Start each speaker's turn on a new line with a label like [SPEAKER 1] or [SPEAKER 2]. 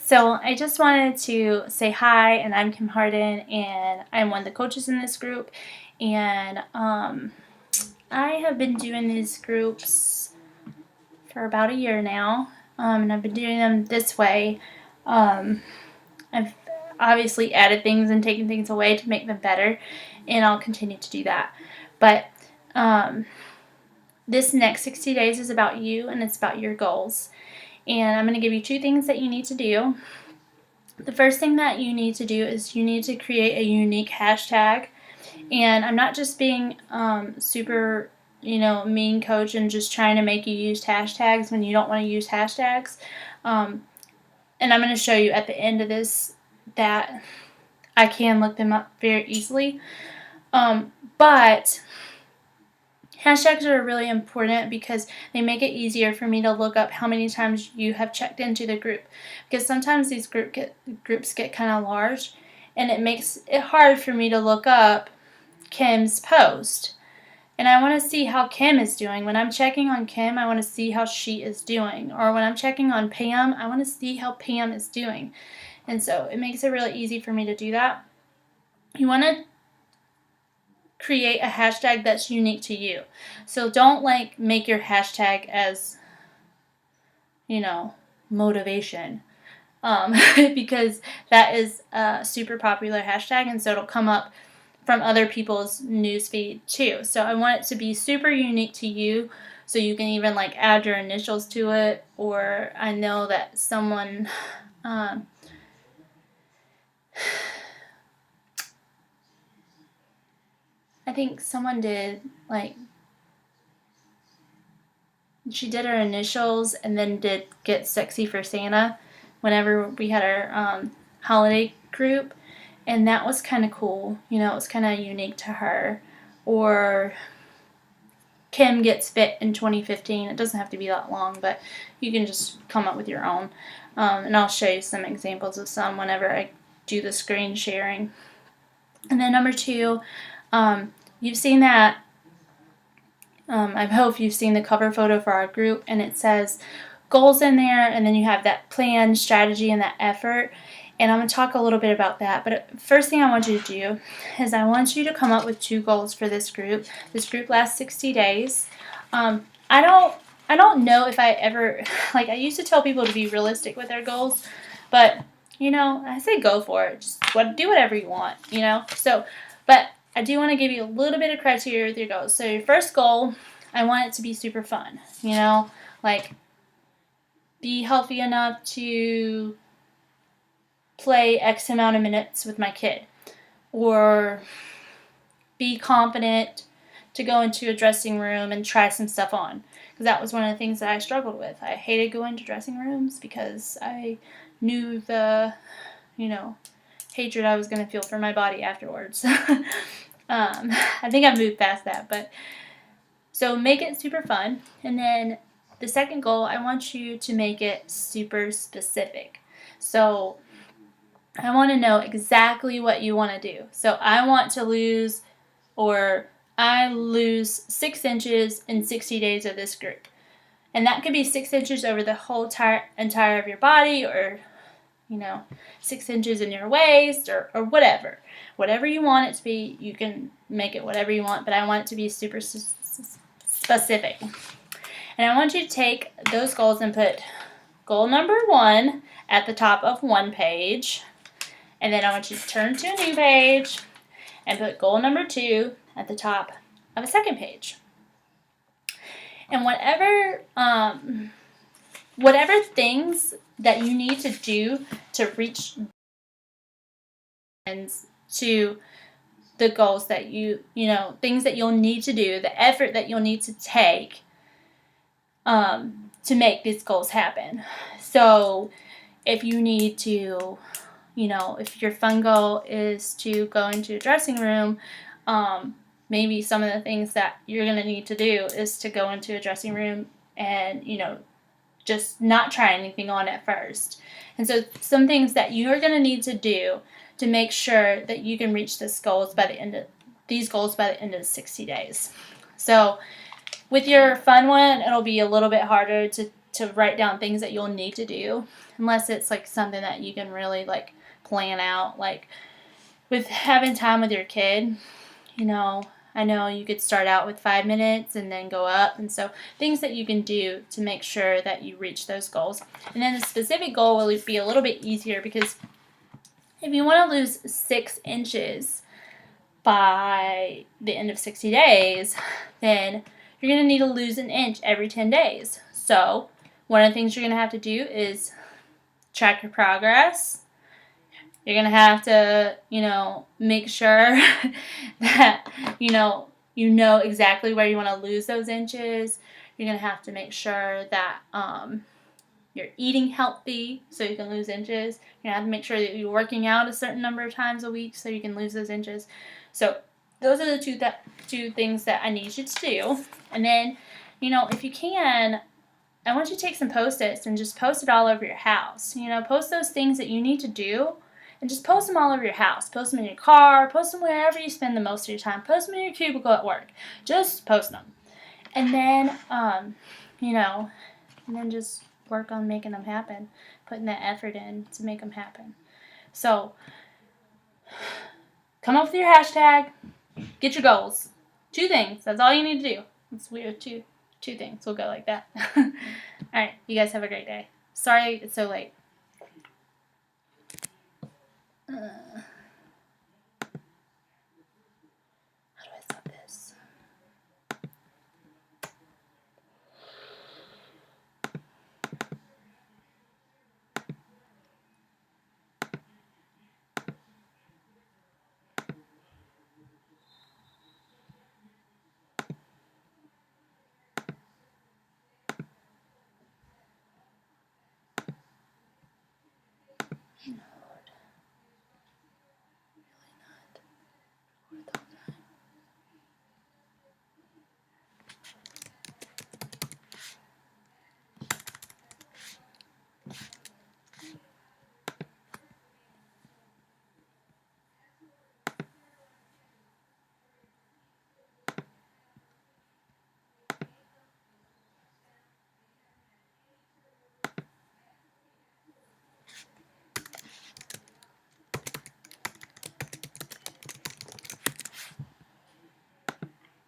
[SPEAKER 1] So I just wanted to say hi, and I'm Kim Harden, and I'm one of the coaches in this group. And I have been doing these groups for about a year now, and I've been doing them this way. I've obviously added things and taken things away to make them better, and I'll continue to do that. But this next 60 days is about you, and it's about your goals. And I'm going to give you 2 things that you need to do. The first thing that you need to do is you need to create a unique hashtag. And I'm not just being super, mean coach and just trying to make you use hashtags when you don't want to use hashtags. And I'm going to show you at the end of this that I can look them up very easily. But hashtags are really important because they make it easier for me to look up how many times you have checked into the group. Because sometimes these groups get kind of large, and it makes it hard for me to look up Kim's post. And I want to see how Kim is doing. When I'm checking on Kim, I want to see how she is doing. Or when I'm checking on Pam, I want to see how Pam is doing. And so it makes it really easy for me to do that. You want to create a hashtag that's unique to you. So don't make your hashtag as, motivation. Because that is a super popular hashtag, and so it'll come up from other people's newsfeed too. So I want it to be super unique to you, so you can even add your initials to it. Or I know that someone I think someone did she did her initials and then did Get Sexy for Santa whenever we had our holiday group, and that was kind of cool. It was kind of unique to her. Or Kim Gets Fit in 2015. It doesn't have to be that long, but you can just come up with your own. And I'll show you some examples of some whenever I do the screen sharing. And then number 2, you've seen that. I hope you've seen the cover photo for our group, and it says goals in there, and then you have that plan, strategy, and that effort. And I'm going to talk a little bit about that. But first thing I want you to do is I want you to come up with 2 goals for this group. This group lasts 60 days. I don't know if I ever, I used to tell people to be realistic with their goals, but, I say go for it. Just do whatever you want, So, but I do want to give you a little bit of criteria with your goals. So your first goal, I want it to be super fun, be healthy enough to play X amount of minutes with my kid, or be confident to go into a dressing room and try some stuff on, because that was one of the things that I struggled with. I hated going to dressing rooms because I knew the, hatred I was going to feel for my body afterwards. I think I've moved past that, but so make it super fun. And then the second goal, I want you to make it super specific. So I want to know exactly what you want to do. So I want to lose, or I lose 6 inches in 60 days of this group. And that could be 6 inches over the whole entire of your body, or 6 inches in your waist, or whatever. Whatever you want it to be, you can make it whatever you want, but I want it to be super specific. And I want you to take those goals and put goal number 1 at the top of one page, and then I want you to turn to a new page and put goal number 2 at the top of a second page. And whatever things that you need to do to reach to the goals that things that you'll need to do, the effort that you'll need to take to make these goals happen. So if you need to, if your fun goal is to go into a dressing room, maybe some of the things that you're going to need to do is to go into a dressing room and, just not try anything on at first. And so some things that you're going to need to do to make sure that you can reach these goals by the end of the 60 days. So with your fun one, it'll be a little bit harder to to write down things that you'll need to do, unless it's like something that you can really like plan out, like with having time with your kid. You know, I know you could start out with 5 minutes and then go up, and so things that you can do to make sure that you reach those goals. And then the specific goal will be a little bit easier, because if you want to lose 6 inches by the end of 60 days, then you're going to need to lose an inch every 10 days. So one of the things you're going to have to do is track your progress. You're going to have to, make sure that, you know exactly where you want to lose those inches. You're going to have to make sure that you're eating healthy so you can lose inches. You're going to have to make sure that you're working out a certain number of times a week so you can lose those inches. So those are the two things that I need you to do. And then, if you can, I want you to take some Post-its and just post it all over your house. Post those things that you need to do and just post them all over your house. Post them in your car. Post them wherever you spend the most of your time. Post them in your cubicle at work. Just post them. And then, and then just work on making them happen. Putting that effort in to make them happen. So, come up with your hashtag. Get your goals. 2 things. That's all you need to do. It's weird. Two things. We'll go like that. All right. You guys have a great day. Sorry it's so late.